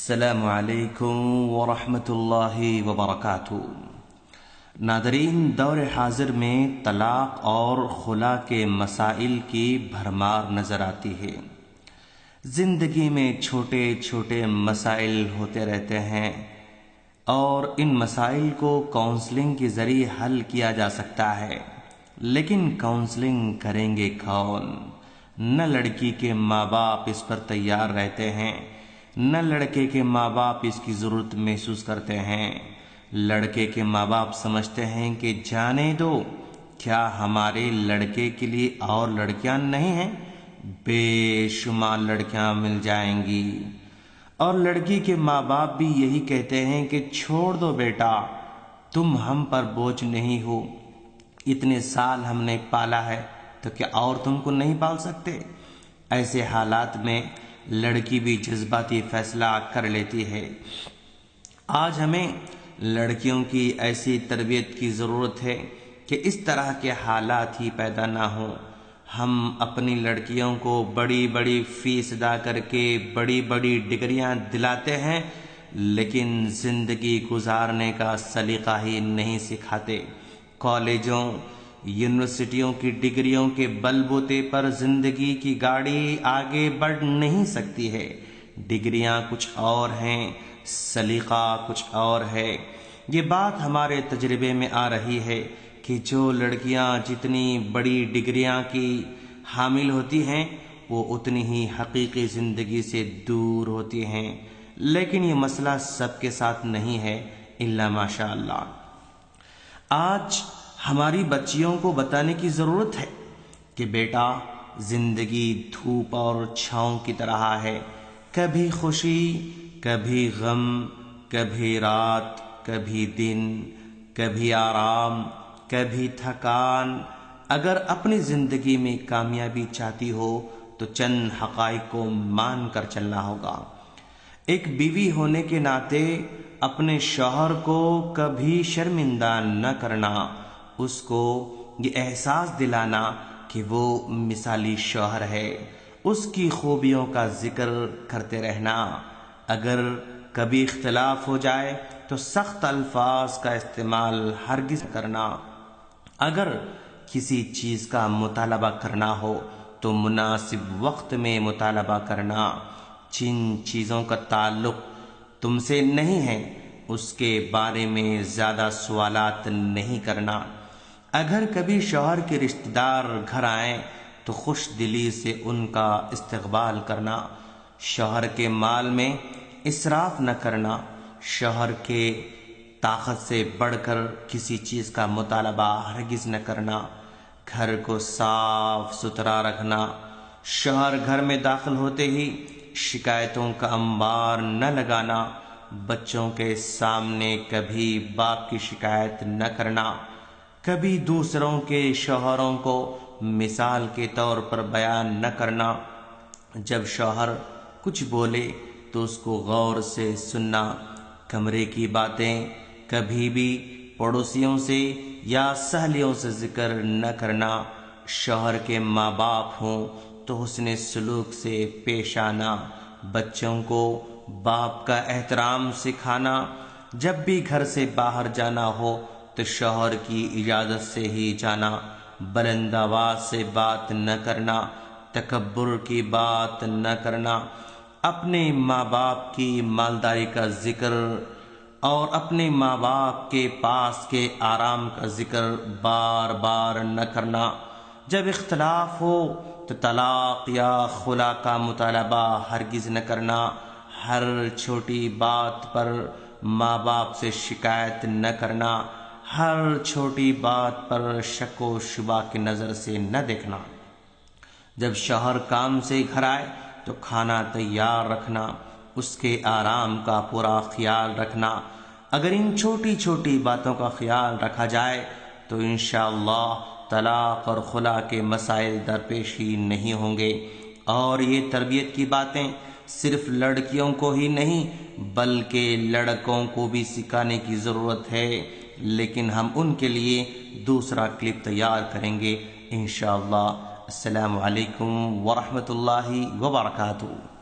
السلام علیکم ورحمۃ اللہ وبرکاتہ۔ ناظرین، دور حاضر میں طلاق اور خلا کے مسائل کی بھرمار نظر آتی ہے۔ زندگی میں چھوٹے چھوٹے مسائل ہوتے رہتے ہیں اور ان مسائل کو کاؤنسلنگ کے ذریعے حل کیا جا سکتا ہے، لیکن کاؤنسلنگ کریں گے کون؟ نہ لڑکی کے ماں باپ اس پر تیار رہتے ہیں، نہ لڑکے کے ماں باپ اس کی ضرورت محسوس کرتے ہیں۔ لڑکے کے ماں باپ سمجھتے ہیں کہ جانے دو، کیا ہمارے لڑکے کے لیے اور لڑکیاں نہیں ہیں؟ بے شمار لڑکیاں مل جائیں گی۔ اور لڑکی کے ماں باپ بھی یہی کہتے ہیں کہ چھوڑ دو بیٹا، تم ہم پر بوجھ نہیں ہو، اتنے سال ہم نے پالا ہے تو کیا اور تم کو نہیں پال سکتے؟ ایسے حالات میں لڑکی بھی جذباتی فیصلہ کر لیتی ہے۔ آج ہمیں لڑکیوں کی ایسی تربیت کی ضرورت ہے کہ اس طرح کے حالات ہی پیدا نہ ہوں۔ ہم اپنی لڑکیوں کو بڑی بڑی فیس ادا کر کے بڑی بڑی ڈگریاں دلاتے ہیں، لیکن زندگی گزارنے کا سلیقہ ہی نہیں سکھاتے۔ کالجوں، یونیورسٹیوں کی ڈگریوں کے بل بوتے پر زندگی کی گاڑی آگے بڑھ نہیں سکتی ہے۔ ڈگریاں کچھ اور ہیں، سلیقہ کچھ اور ہے۔ یہ بات ہمارے تجربے میں آ رہی ہے کہ جو لڑکیاں جتنی بڑی ڈگریاں کی حامل ہوتی ہیں وہ اتنی ہی حقیقی زندگی سے دور ہوتی ہیں، لیکن یہ مسئلہ سب کے ساتھ نہیں ہے الا ماشاء اللہ۔ آج ہماری بچیوں کو بتانے کی ضرورت ہے کہ بیٹا، زندگی دھوپ اور چھاؤں کی طرح ہے، کبھی خوشی، کبھی غم، کبھی رات، کبھی دن، کبھی آرام، کبھی تھکان۔ اگر اپنی زندگی میں کامیابی چاہتی ہو تو چند حقائق کو مان کر چلنا ہوگا۔ ایک بیوی ہونے کے ناطے اپنے شوہر کو کبھی شرمندہ نہ کرنا، اس کو یہ احساس دلانا کہ وہ مثالی شوہر ہے، اس کی خوبیوں کا ذکر کرتے رہنا۔ اگر کبھی اختلاف ہو جائے تو سخت الفاظ کا استعمال ہرگز کرنا۔ اگر کسی چیز کا مطالبہ کرنا ہو تو مناسب وقت میں مطالبہ کرنا۔ جن چیزوں کا تعلق تم سے نہیں ہے اس کے بارے میں زیادہ سوالات نہیں کرنا۔ اگر کبھی شوہر کے رشتہ دار گھر آئیں تو خوش دلی سے ان کا استقبال کرنا۔ شوہر کے مال میں اسراف نہ کرنا۔ شوہر کے طاقت سے بڑھ کر کسی چیز کا مطالبہ ہرگز نہ کرنا۔ گھر کو صاف ستھرا رکھنا۔ شوہر گھر میں داخل ہوتے ہی شکایتوں کا انبار نہ لگانا۔ بچوں کے سامنے کبھی باپ کی شکایت نہ کرنا۔ کبھی دوسروں کے شوہروں کو مثال کے طور پر بیان نہ کرنا۔ جب شوہر کچھ بولے تو اس کو غور سے سننا۔ کمرے کی باتیں کبھی بھی پڑوسیوں سے یا سہیلیوں سے ذکر نہ کرنا۔ شوہر کے ماں باپ ہوں تو حسن سلوک سے پیش آنا۔ بچوں کو باپ کا احترام سکھانا۔ جب بھی گھر سے باہر جانا ہو تو شوہر کی اجازت سے ہی جانا۔ بلند آواز سے بات نہ کرنا۔ تکبر کی بات نہ کرنا۔ اپنے ماں باپ کی مالداری کا ذکر اور اپنے ماں باپ کے پاس کے آرام کا ذکر بار بار نہ کرنا۔ جب اختلاف ہو تو طلاق یا خلا کا مطالبہ ہرگز نہ کرنا۔ ہر چھوٹی بات پر ماں باپ سے شکایت نہ کرنا۔ ہر چھوٹی بات پر شک و شبہ کی نظر سے نہ دیکھنا۔ جب شوہر کام سے گھر آئے تو کھانا تیار رکھنا، اس کے آرام کا پورا خیال رکھنا۔ اگر ان چھوٹی چھوٹی باتوں کا خیال رکھا جائے تو انشاءاللہ طلاق اور خلا کے مسائل درپیش ہی نہیں ہوں گے۔ اور یہ تربیت کی باتیں صرف لڑکیوں کو ہی نہیں بلکہ لڑکوں کو بھی سکھانے کی ضرورت ہے، لیکن ہم ان کے لیے دوسرا کلپ تیار کریں گے انشاءاللہ۔ السلام علیکم ورحمۃ اللہ وبرکاتہ۔